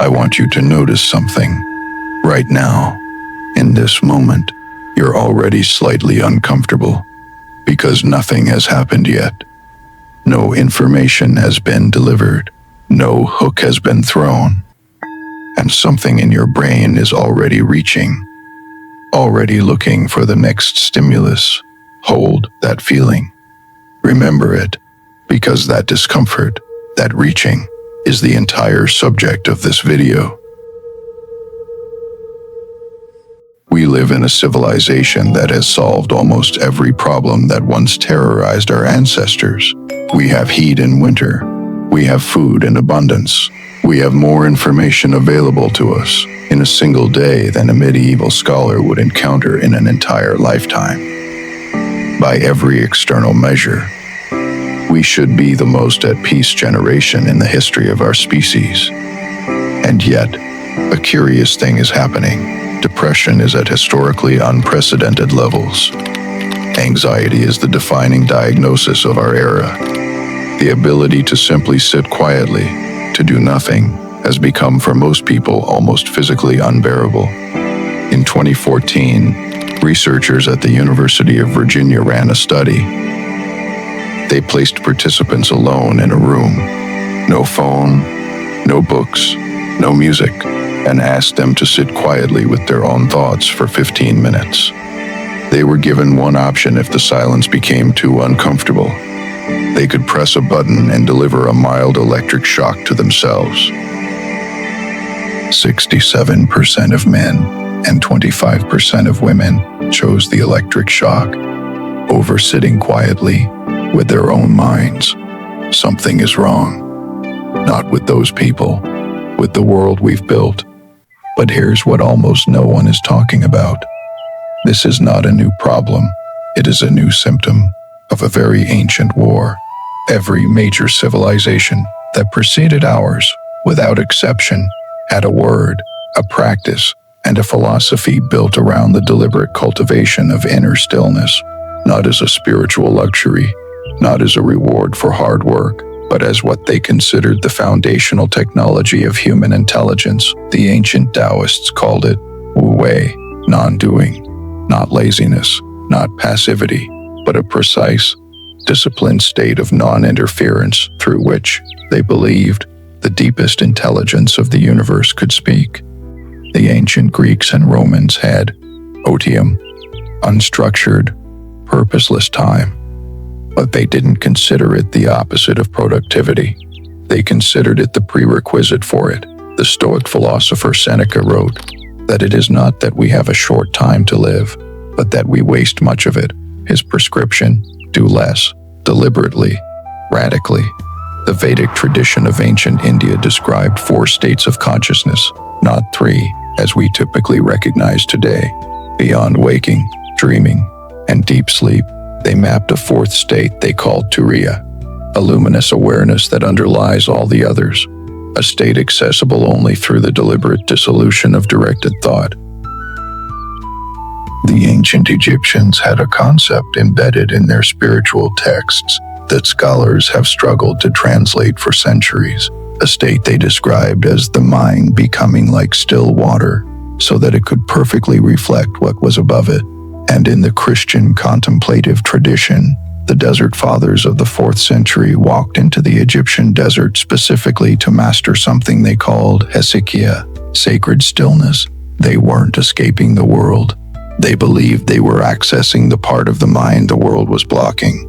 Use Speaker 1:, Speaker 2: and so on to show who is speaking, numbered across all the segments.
Speaker 1: I want you to notice something. Right now, in this moment, you're already slightly uncomfortable because nothing has happened yet. No information has been delivered. No hook has been thrown. And something in your brain is already reaching, already looking for the next stimulus. Hold that feeling. Remember it, because that discomfort, that reaching, is the entire subject of this video. We live in a civilization that has solved almost every problem that once terrorized our ancestors. We have heat in winter. We have food in abundance. We have more information available to us in a single day than a medieval scholar would encounter in an entire lifetime. By every external measure, we should be the most at peace generation in the history of our species. And yet, a curious thing is happening. Depression is at historically unprecedented levels. Anxiety is the defining diagnosis of our era. The ability to simply sit quietly, to do nothing, has become for most people almost physically unbearable. In 2014, researchers at the University of Virginia ran a study. They placed participants alone in a room, no phone, no books, no music, and asked them to sit quietly with their own thoughts for 15 minutes. They were given one option if the silence became too uncomfortable. They could press a button and deliver a mild electric shock to themselves. 67% of men and 25% of women chose the electric shock over sitting quietly with their own minds. Something is wrong. Not with those people, with the world we've built. But here's what almost no one is talking about. This is not a new problem. It is a new symptom of a very ancient war. Every major civilization that preceded ours, without exception, had a word, a practice, and a philosophy built around the deliberate cultivation of inner stillness, not as a spiritual luxury, not as a reward for hard work, but as what they considered the foundational technology of human intelligence. The ancient Taoists called it wu-wei, non-doing, not laziness, not passivity, but a precise, disciplined state of non-interference through which, they believed, the deepest intelligence of the universe could speak. The ancient Greeks and Romans had Otium, unstructured, purposeless time. But they didn't consider it the opposite of productivity. They considered it the prerequisite for it. The Stoic philosopher Seneca wrote that it is not that we have a short time to live, but that we waste much of it. His prescription, do less, deliberately, radically. The Vedic tradition of ancient India described 4 states of consciousness, not 3, as we typically recognize today. Beyond waking, dreaming, and deep sleep, they mapped a 4th state they called Turiya, a luminous awareness that underlies all the others, a state accessible only through the deliberate dissolution of directed thought. The ancient Egyptians had a concept embedded in their spiritual texts that scholars have struggled to translate for centuries, a state they described as the mind becoming like still water, so that it could perfectly reflect what was above it. And in the Christian contemplative tradition, the desert fathers of the 4th century walked into the Egyptian desert specifically to master something they called Hesychia, sacred stillness. They weren't escaping the world. They believed they were accessing the part of the mind the world was blocking.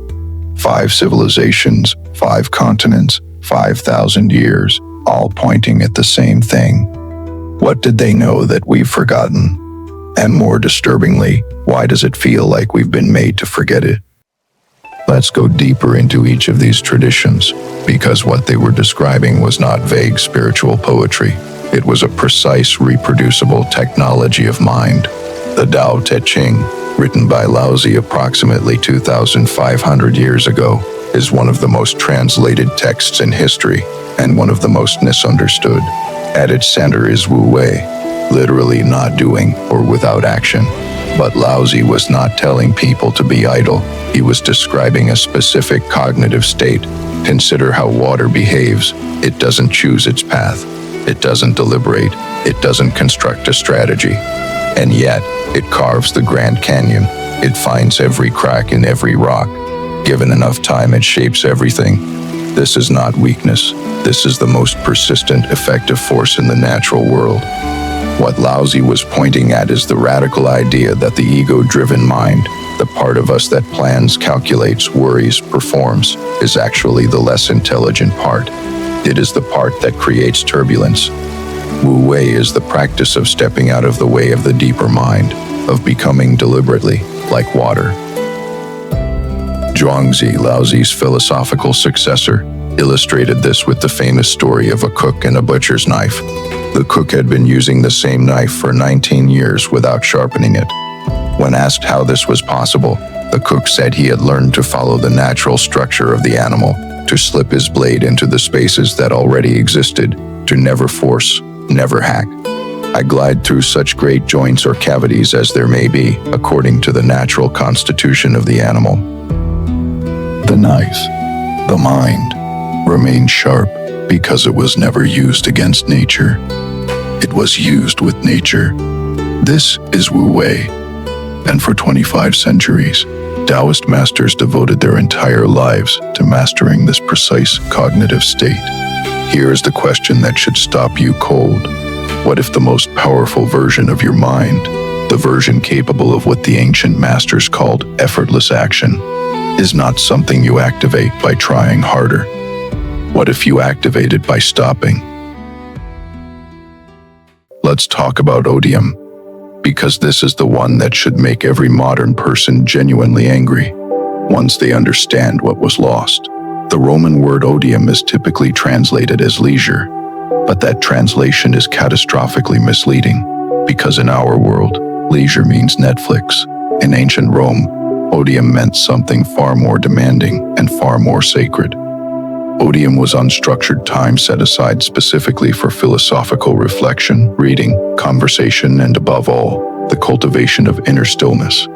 Speaker 1: 5 civilizations, 5 continents, 5,000 years, all pointing at the same thing. What did they know that we've forgotten? And more disturbingly, why does it feel like we've been made to forget it? Let's go deeper into each of these traditions, because what they were describing was not vague spiritual poetry. It was a precise, reproducible technology of mind. The Tao Te Ching, written by Laozi approximately 2,500 years ago, is one of the most translated texts in history and one of the most misunderstood. At its center is wu-wei, literally not doing or without action. But Laozi was not telling people to be idle. He was describing a specific cognitive state. Consider how water behaves. It doesn't choose its path. It doesn't deliberate. It doesn't construct a strategy. And yet, it carves the Grand Canyon. It finds every crack in every rock. Given enough time, it shapes everything. This is not weakness. This is the most persistent, effective force in the natural world. What Laozi was pointing at is the radical idea that the ego-driven mind, the part of us that plans, calculates, worries, performs, is actually the less intelligent part. It is the part that creates turbulence. Wu Wei is the practice of stepping out of the way of the deeper mind, of becoming deliberately like water. Zhuangzi, Laozi's philosophical successor, illustrated this with the famous story of a cook and a butcher's knife. The cook had been using the same knife for 19 years without sharpening it. When asked how this was possible, the cook said he had learned to follow the natural structure of the animal, to slip his blade into the spaces that already existed, to never force, never hack. I glide through such great joints or cavities as there may be, according to the natural constitution of the animal. The knife, the mind, remained sharp because it was never used against nature. It was used with nature. This is Wu Wei. And for 25 centuries, Taoist masters devoted their entire lives to mastering this precise cognitive state. Here is the question that should stop you cold. What if the most powerful version of your mind, the version capable of what the ancient masters called effortless action, is not something you activate by trying harder? What if you activate it by stopping? Let's talk about Otium, because this is the one that should make every modern person genuinely angry, once they understand what was lost. The Roman word odium is typically translated as leisure, but that translation is catastrophically misleading, because in our world, leisure means Netflix. In ancient Rome, odium meant something far more demanding and far more sacred. Otium was unstructured time set aside specifically for philosophical reflection, reading, conversation, and above all, the cultivation of inner stillness.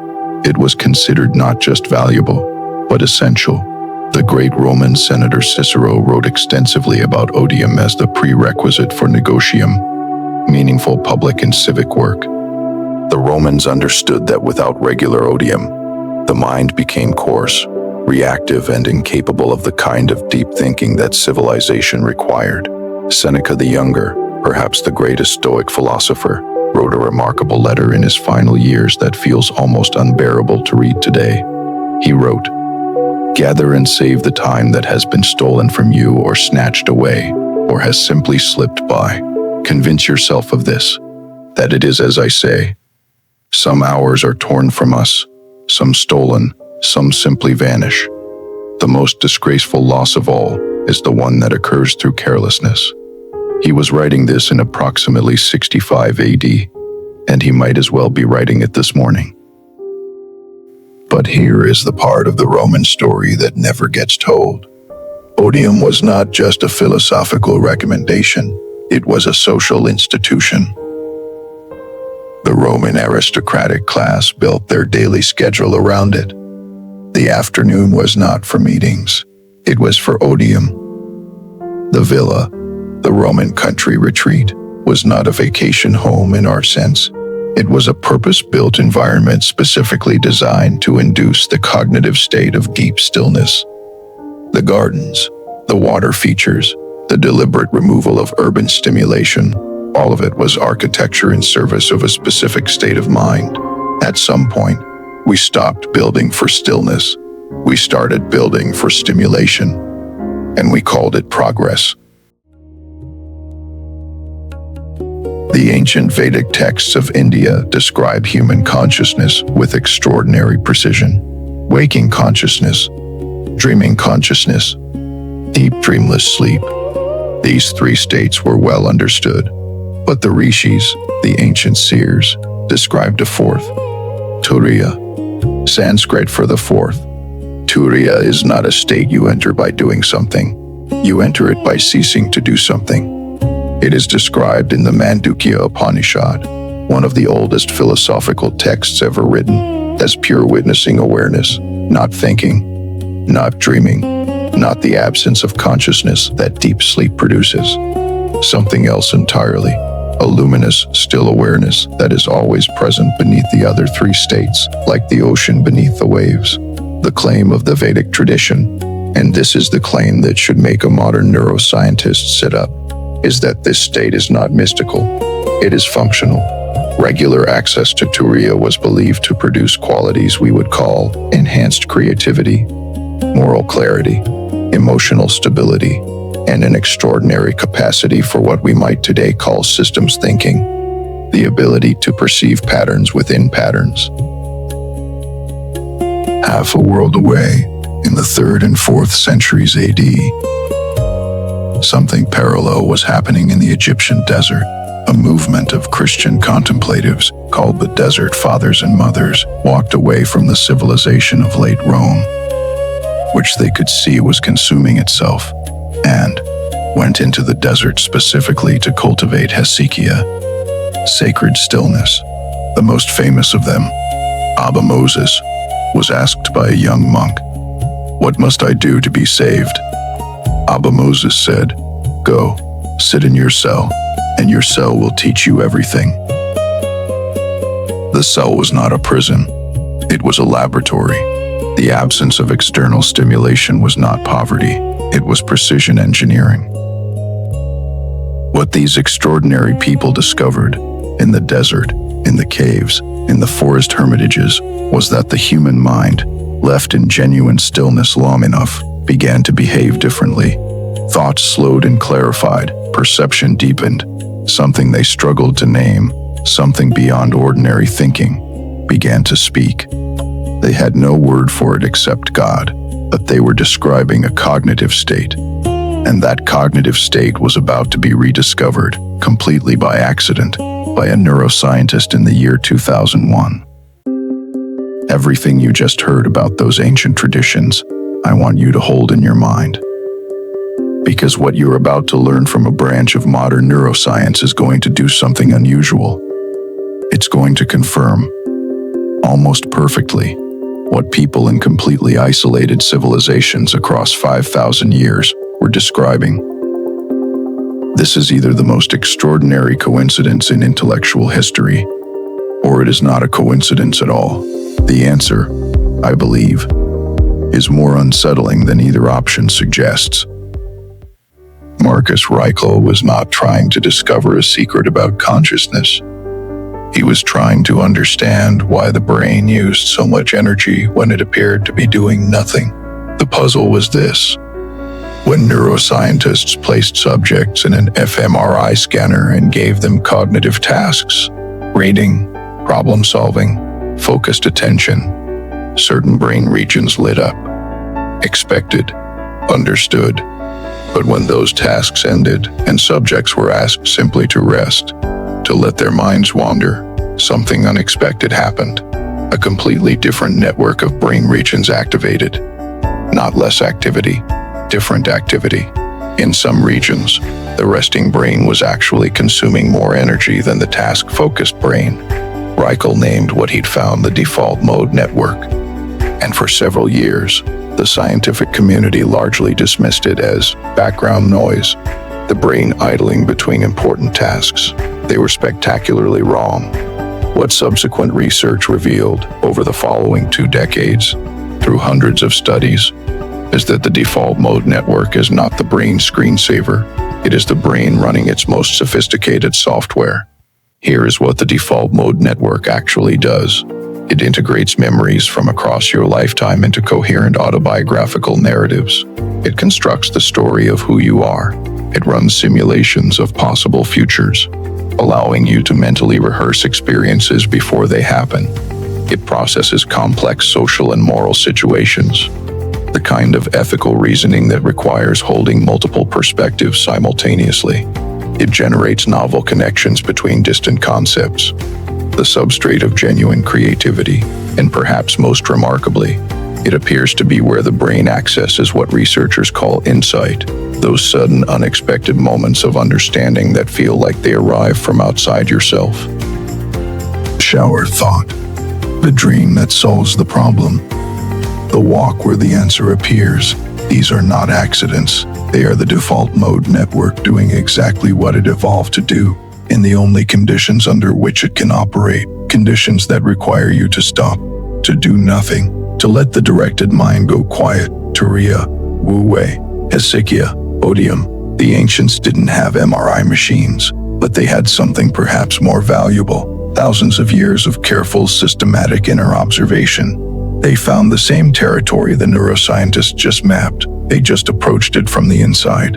Speaker 1: It was considered not just valuable, but essential. The great Roman senator Cicero wrote extensively about odium as the prerequisite for negotium, meaningful public and civic work. The Romans understood that without regular odium, the mind became coarse, reactive, and incapable of the kind of deep thinking that civilization required. Seneca the Younger, perhaps the greatest Stoic philosopher, wrote a remarkable letter in his final years that feels almost unbearable to read today. He wrote, "Gather and save the time that has been stolen from you or snatched away, or has simply slipped by. Convince yourself of this, that it is as I say. Some hours are torn from us, some stolen, some simply vanish. The most disgraceful loss of all is the one that occurs through carelessness." He was writing this in approximately 65 AD, and he might as well be writing it this morning. But here is the part of the Roman story that never gets told. Otium was not just a philosophical recommendation, it was a social institution. The Roman aristocratic class built their daily schedule around it. The afternoon was not for meetings, it was for odium. The villa, the Roman country retreat, was not a vacation home in our sense. It was a purpose-built environment specifically designed to induce the cognitive state of deep stillness. The gardens, the water features, the deliberate removal of urban stimulation, all of it was architecture in service of a specific state of mind. At some point, we stopped building for stillness. We started building for stimulation, and we called it progress. The ancient Vedic texts of India describe human consciousness with extraordinary precision. Waking consciousness, dreaming consciousness, deep dreamless sleep. These three states were well understood, but the rishis, the ancient seers, described a fourth, Turiya, Sanskrit for the fourth. Turiya is not a state you enter by doing something. You enter it by ceasing to do something. It is described in the Mandukya Upanishad, one of the oldest philosophical texts ever written, as pure witnessing awareness, not thinking, not dreaming, not the absence of consciousness that deep sleep produces. something else entirely, a luminous, still awareness that is always present beneath the other three states, like the ocean beneath the waves. The claim of the Vedic tradition, and this is the claim that should make a modern neuroscientist sit up, is that this state is not mystical, it is functional. Regular access to Turiya was believed to produce qualities we would call enhanced creativity, moral clarity, emotional stability, and an extraordinary capacity for what we might today call systems thinking, the ability to perceive patterns within patterns. Half a world away, in the 3rd and 4th centuries AD, something parallel was happening in the Egyptian desert. A movement of Christian contemplatives, called the Desert Fathers and Mothers, walked away from the civilization of late Rome, which they could see was consuming itself, and went into the desert specifically to cultivate Hesychia, sacred stillness. The most famous of them, Abba Moses, was asked by a young monk, "What must I do to be saved?" Abba Moses said, "Go, sit in your cell, and your cell will teach you everything." The cell was not a prison, it was a laboratory. The absence of external stimulation was not poverty, it was precision engineering. What these extraordinary people discovered, in the desert, in the caves, in the forest hermitages, was that the human mind, left in genuine stillness long enough, began to behave differently. Thoughts slowed and clarified, perception deepened. Something they struggled to name, something beyond ordinary thinking, began to speak. They had no word for it except God, but they were describing a cognitive state. And that cognitive state was about to be rediscovered, completely by accident, by a neuroscientist in the year 2001. Everything you just heard about those ancient traditions, I want you to hold in your mind. Because what you're about to learn from a branch of modern neuroscience is going to do something unusual. It's going to confirm, almost perfectly, what people in completely isolated civilizations across 5,000 years were describing. This is either the most extraordinary coincidence in intellectual history, or it is not a coincidence at all. The answer, I believe, is more unsettling than either option suggests. Marcus Raichle was not trying to discover a secret about consciousness. He was trying to understand why the brain used so much energy when it appeared to be doing nothing. The puzzle was this. When neuroscientists placed subjects in an fMRI scanner and gave them cognitive tasks, reading, problem solving, focused attention, certain brain regions lit up. Expected, understood. But when those tasks ended and subjects were asked simply to rest, to let their minds wander, something unexpected happened. A completely different network of brain regions activated. Not less activity, different activity. In some regions, the resting brain was actually consuming more energy than the task-focused brain. Raichle named what he'd found the default mode network. And for several years, the scientific community largely dismissed it as background noise, the brain idling between important tasks. They were spectacularly wrong. What subsequent research revealed over the following 2 decades, through hundreds of studies, is that the default mode network is not the brain screensaver. It is the brain running its most sophisticated software. Here is what the default mode network actually does. It integrates memories from across your lifetime into coherent autobiographical narratives. It constructs the story of who you are. It runs simulations of possible futures, allowing you to mentally rehearse experiences before they happen. It processes complex social and moral situations, the kind of ethical reasoning that requires holding multiple perspectives simultaneously. It generates novel connections between distant concepts, the substrate of genuine creativity, and perhaps most remarkably, it appears to be where the brain accesses what researchers call insight, those sudden, unexpected moments of understanding that feel like they arrive from outside yourself. Shower thought, the dream that solves the problem, the walk where the answer appears, These are not accidents. They are the default mode network doing exactly what it evolved to do, in the only conditions under which it can operate, conditions that require you to stop, to do nothing, to let the directed mind go quiet. Turiya, Wu-Wei, Hesychia, Otium. The ancients didn't have MRI machines, but they had something perhaps more valuable: thousands of years of careful, systematic inner observation. They found the same territory the neuroscientists just mapped. They just approached it from the inside.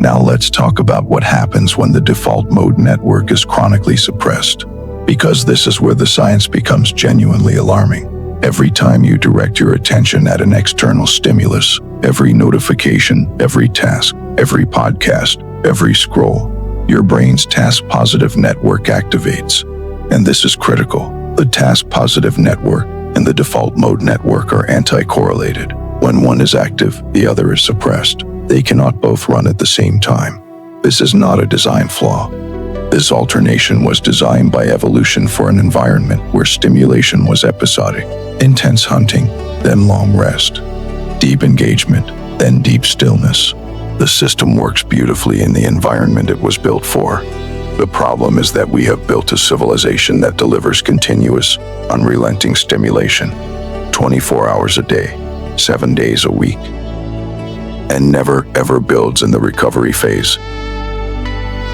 Speaker 1: Now let's talk about what happens when the default mode network is chronically suppressed, because this is where the science becomes genuinely alarming. Every time you direct your attention at an external stimulus, every notification, every task, every podcast, every scroll, your brain's task-positive network activates. And this is critical. The task-positive network and the default mode network are anti-correlated. When one is active, the other is suppressed. They cannot both run at the same time. This is not a design flaw. This alternation was designed by evolution for an environment where stimulation was episodic: intense hunting, then long rest; deep engagement, then deep stillness. The system works beautifully in the environment it was built for. The problem is that we have built a civilization that delivers continuous, unrelenting stimulation, 24 hours a day, 7 days a week, and never ever builds in the recovery phase.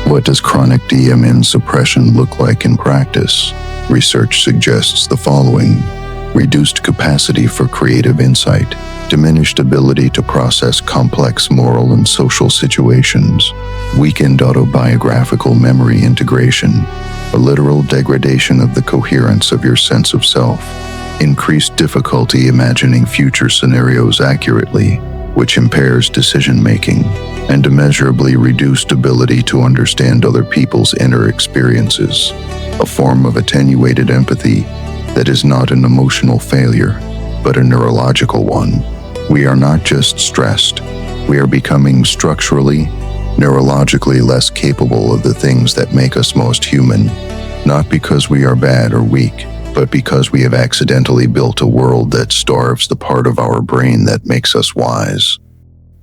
Speaker 1: What does chronic DMN suppression look like in practice? Research suggests the following: reduced capacity for creative insight, diminished ability to process complex moral and social situations, weakened autobiographical memory integration, a literal degradation of the coherence of your sense of self, increased difficulty imagining future scenarios accurately, which impairs decision-making, and immeasurably reduced ability to understand other people's inner experiences, a form of attenuated empathy that is not an emotional failure, but a neurological one. We are not just stressed, we are becoming structurally, neurologically less capable of the things that make us most human, not because we are bad or weak, but because we have accidentally built a world that starves the part of our brain that makes us wise.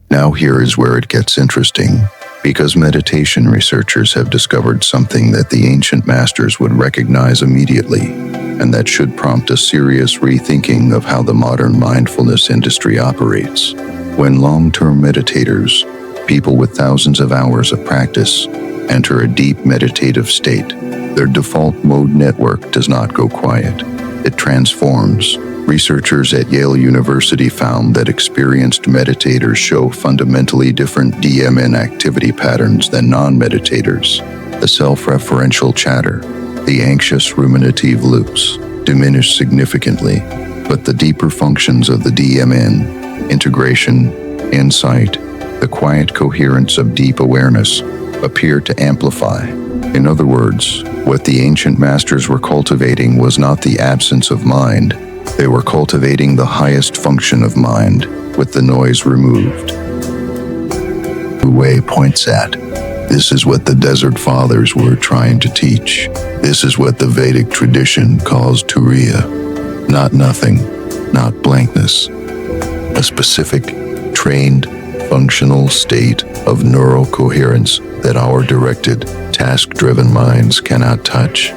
Speaker 1: Now here is where it gets interesting, because meditation researchers have discovered something that the ancient masters would recognize immediately, and that should prompt a serious rethinking of how the modern mindfulness industry operates. When long-term meditators, people with thousands of hours of practice, enter a deep meditative state, their default mode network does not go quiet. It transforms. Researchers at Yale University found that experienced meditators show fundamentally different DMN activity patterns than non-meditators. The self-referential chatter, the anxious ruminative loops, diminish significantly, but the deeper functions of the DMN, integration, insight, the quiet coherence of deep awareness, appear to amplify. In other words, what the ancient masters were cultivating was not the absence of mind. They were cultivating the highest function of mind, with the noise removed. Wu-Wei points at, this is what the Desert Fathers were trying to teach. This is what the Vedic tradition calls Turiya. Not nothing, not blankness. A specific, trained, functional state of neural coherence that our directed, task-driven minds cannot touch.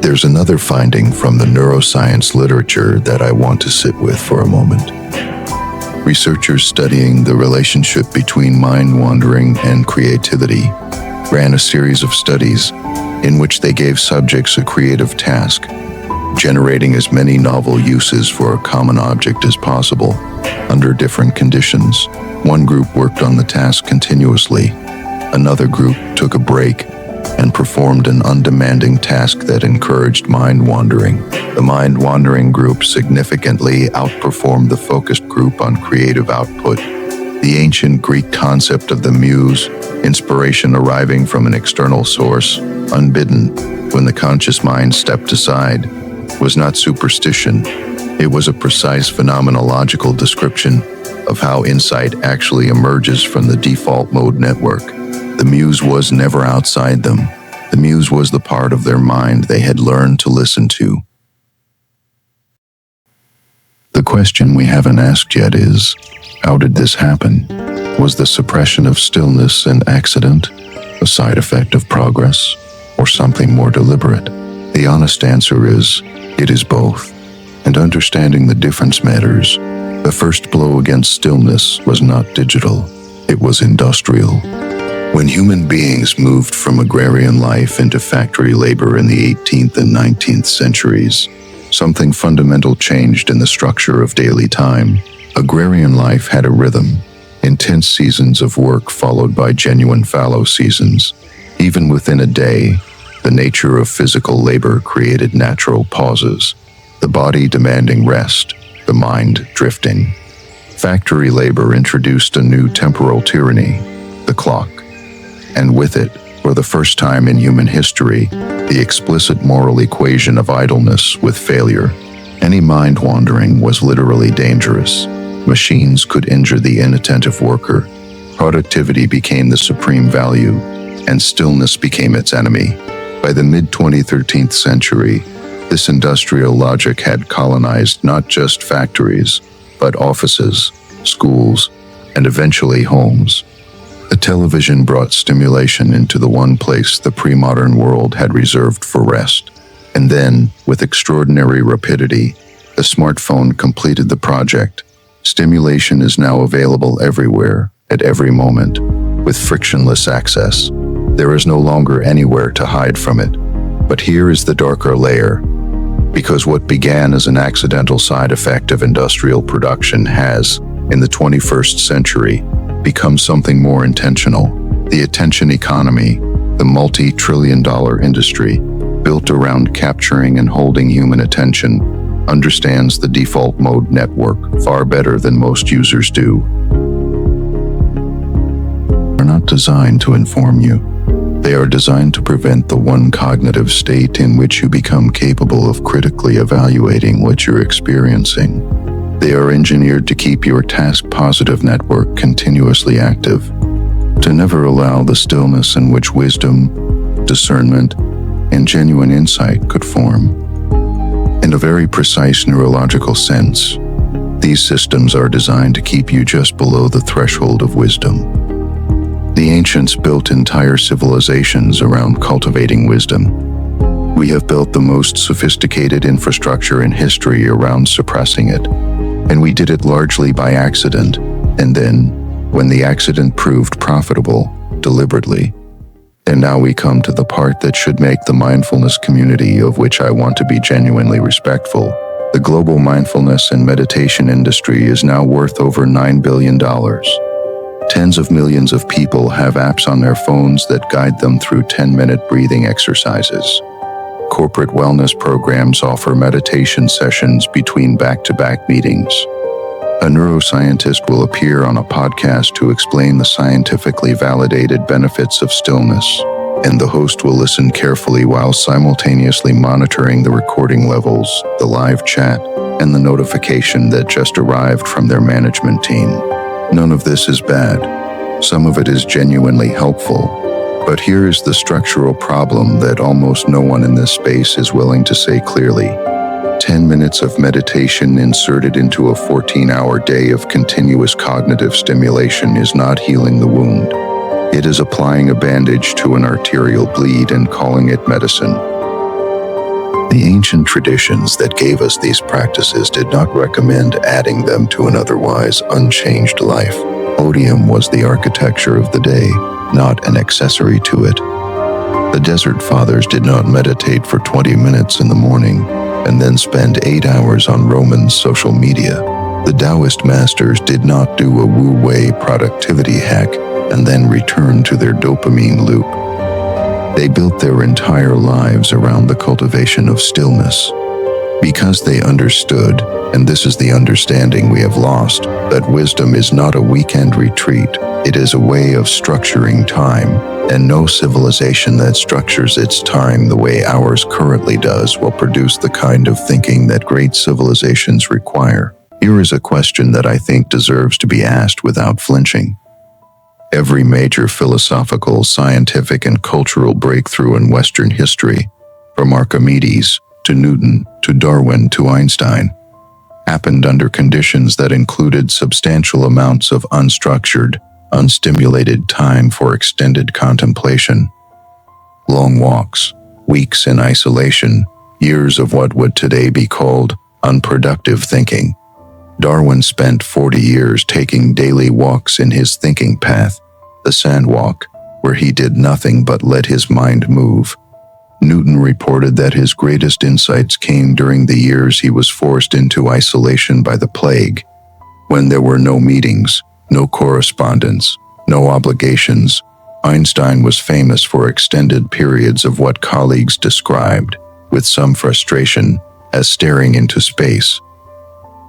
Speaker 1: There's another finding from the neuroscience literature that I want to sit with for a moment. Researchers studying the relationship between mind wandering and creativity ran a series of studies in which they gave subjects a creative task, generating as many novel uses for a common object as possible under different conditions. One group worked on the task continuously. Another group took a break and performed an undemanding task that encouraged mind wandering. The mind wandering group significantly outperformed the focused group on creative output. The ancient Greek concept of the muse, inspiration arriving from an external source, unbidden, when the conscious mind stepped aside, was not superstition. It was a precise phenomenological description of how insight actually emerges from the default mode network. The muse was never outside them. The muse was the part of their mind they had learned to listen to. The question we haven't asked yet is, How did this happen? Was the suppression of stillness an accident, a side effect of progress, or something more deliberate? The honest answer is, it is both. And understanding the difference matters. The first blow against stillness was not digital, it was industrial. When human beings moved from agrarian life into factory labor in the 18th and 19th centuries, something fundamental changed in the structure of daily time. Agrarian life had a rhythm, intense seasons of work followed by genuine fallow seasons. Even within a day, the nature of physical labor created natural pauses, the body demanding rest, the mind drifting. Factory labor introduced a new temporal tyranny, the clock. And with it, for the first time in human history, the explicit moral equation of idleness with failure. Any mind wandering was literally dangerous. Machines could injure the inattentive worker. Productivity became the supreme value, and stillness became its enemy. By the mid-2013th century, this industrial logic had colonized not just factories, but offices, schools, and eventually homes. The television brought stimulation into the one place the pre-modern world had reserved for rest. And then, with extraordinary rapidity, the smartphone completed the project. Stimulation is now available everywhere, at every moment, with frictionless access. There is no longer anywhere to hide from it. But here is the darker layer. Because what began as an accidental side effect of industrial production has, in the 21st century, become something more intentional. The attention economy, the multi-trillion-dollar industry, built around capturing and holding human attention, understands the default mode network far better than most users do. They're not designed to inform you. They are designed to prevent the one cognitive state in which you become capable of critically evaluating what you're experiencing. They are engineered to keep your task-positive network continuously active, to never allow the stillness in which wisdom, discernment, and genuine insight could form. In a very precise neurological sense, these systems are designed to keep you just below the threshold of wisdom. The ancients built entire civilizations around cultivating wisdom. We have built the most sophisticated infrastructure in history around suppressing it, and we did it largely by accident, and then, when the accident proved profitable, deliberately. And now we come to the part that should make the mindfulness community, of which I want to be genuinely respectful. The global mindfulness and meditation industry is now worth over $9 billion. Tens of millions of people have apps on their phones that guide them through 10-minute breathing exercises. Corporate wellness programs offer meditation sessions between back-to-back meetings. A neuroscientist will appear on a podcast to explain the scientifically validated benefits of stillness, and the host will listen carefully while simultaneously monitoring the recording levels, the live chat, and the notification that just arrived from their management team. None of this is bad. Some of it is genuinely helpful. But here is the structural problem that almost no one in this space is willing to say clearly. 10 minutes of meditation inserted into a 14-hour day of continuous cognitive stimulation is not healing the wound. It is applying a bandage to an arterial bleed and calling it medicine. The ancient traditions that gave us these practices did not recommend adding them to an otherwise unchanged life. Otium was the architecture of the day, not an accessory to it. The Desert Fathers did not meditate for 20 minutes in the morning and then spend 8 hours on Roman social media. The Taoist masters did not do a wu-wei productivity hack and then return to their dopamine loop. They built their entire lives around the cultivation of stillness, because they understood, and this is the understanding we have lost, that wisdom is not a weekend retreat. It is a way of structuring time, and no civilization that structures its time the way ours currently does will produce the kind of thinking that great civilizations require. Here is a question that I think deserves to be asked without flinching. Every major philosophical, scientific, and cultural breakthrough in Western history, from Archimedes to Newton to Darwin to Einstein, happened under conditions that included substantial amounts of unstructured, unstimulated time for extended contemplation. Long walks, weeks in isolation, years of what would today be called unproductive thinking. Darwin spent 40 years taking daily walks in his thinking path, the sand walk, where he did nothing but let his mind move. Newton reported that his greatest insights came during the years he was forced into isolation by the plague, when there were no meetings, no correspondence, no obligations. Einstein was famous for extended periods of what colleagues described, with some frustration, as staring into space.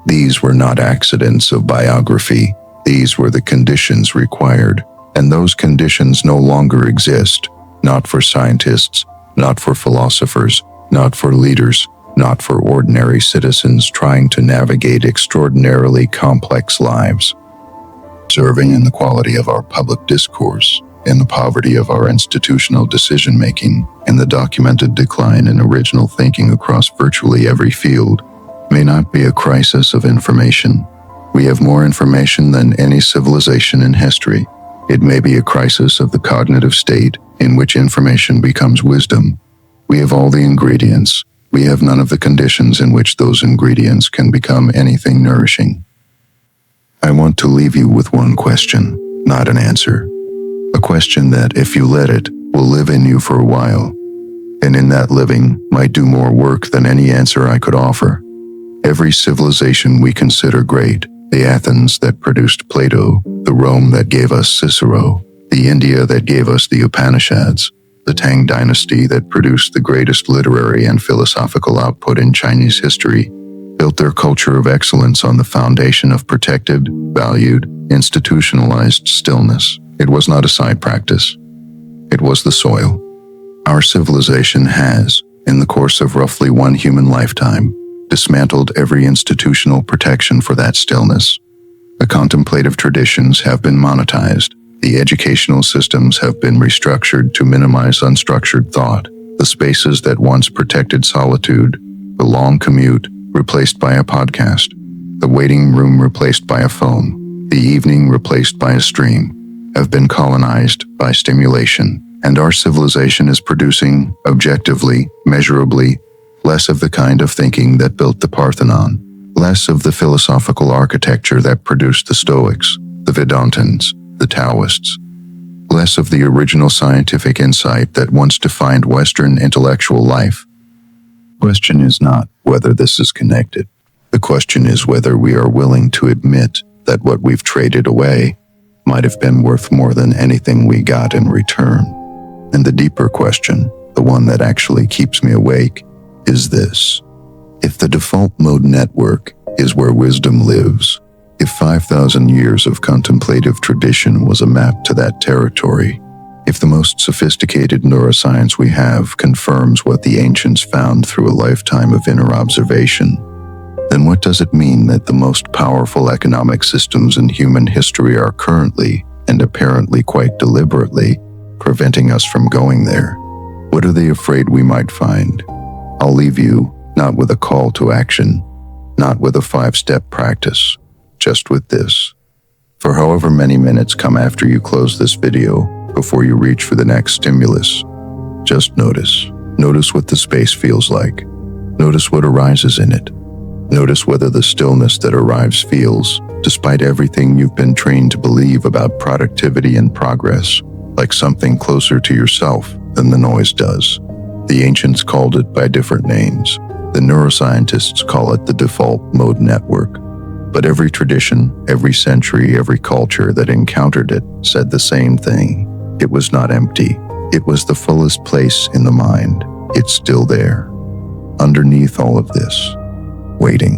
Speaker 1: These were not accidents of biography, these were the conditions required, and those conditions no longer exist, not for scientists, not for philosophers, not for leaders, not for ordinary citizens trying to navigate extraordinarily complex lives. Observing in the quality of our public discourse, in the poverty of our institutional decision-making, in the documented decline in original thinking across virtually every field, may not be a crisis of information. We have more information than any civilization in history. It may be a crisis of the cognitive state in which information becomes wisdom. We have all the ingredients. We have none of the conditions in which those ingredients can become anything nourishing. I want to leave you with one question, not an answer. A question that, if you let it, will live in you for a while, and in that living might do more work than any answer I could offer. Every civilization we consider great, the Athens that produced Plato, the Rome that gave us Cicero, the India that gave us the Upanishads, the Tang dynasty that produced the greatest literary and philosophical output in Chinese history, built their culture of excellence on the foundation of protected, valued, institutionalized stillness. It was not a side practice. It was the soil. Our civilization has, in the course of roughly one human lifetime, dismantled every institutional protection for that stillness. The contemplative traditions have been monetized. The educational systems have been restructured to minimize unstructured thought. The spaces that once protected solitude, the long commute replaced by a podcast, the waiting room replaced by a phone, the evening replaced by a stream, have been colonized by stimulation, and our civilization is producing, objectively, measurably, less of the kind of thinking that built the Parthenon, less of the philosophical architecture that produced the Stoics, the Vedantins, the Taoists, less of the original scientific insight that once defined Western intellectual life. The question is not whether this is connected. The question is whether we are willing to admit that what we've traded away might have been worth more than anything we got in return. And the deeper question, the one that actually keeps me awake, is this. If the default mode network is where wisdom lives, if 5,000 years of contemplative tradition was a map to that territory, if the most sophisticated neuroscience we have confirms what the ancients found through a lifetime of inner observation, then what does it mean that the most powerful economic systems in human history are currently, and apparently quite deliberately, preventing us from going there? What are they afraid we might find? I'll leave you, not with a call to action, not with a 5-step practice, just with this. For however many minutes come after you close this video, before you reach for the next stimulus, just notice. Notice what the space feels like. Notice what arises in it. Notice whether the stillness that arrives feels, despite everything you've been trained to believe about productivity and progress, like something closer to yourself than the noise does. The ancients called it by different names. The neuroscientists call it the default mode network. But every tradition, every century, every culture that encountered it said the same thing. It was not empty. It was the fullest place in the mind. It's still there. Underneath all of this, waiting.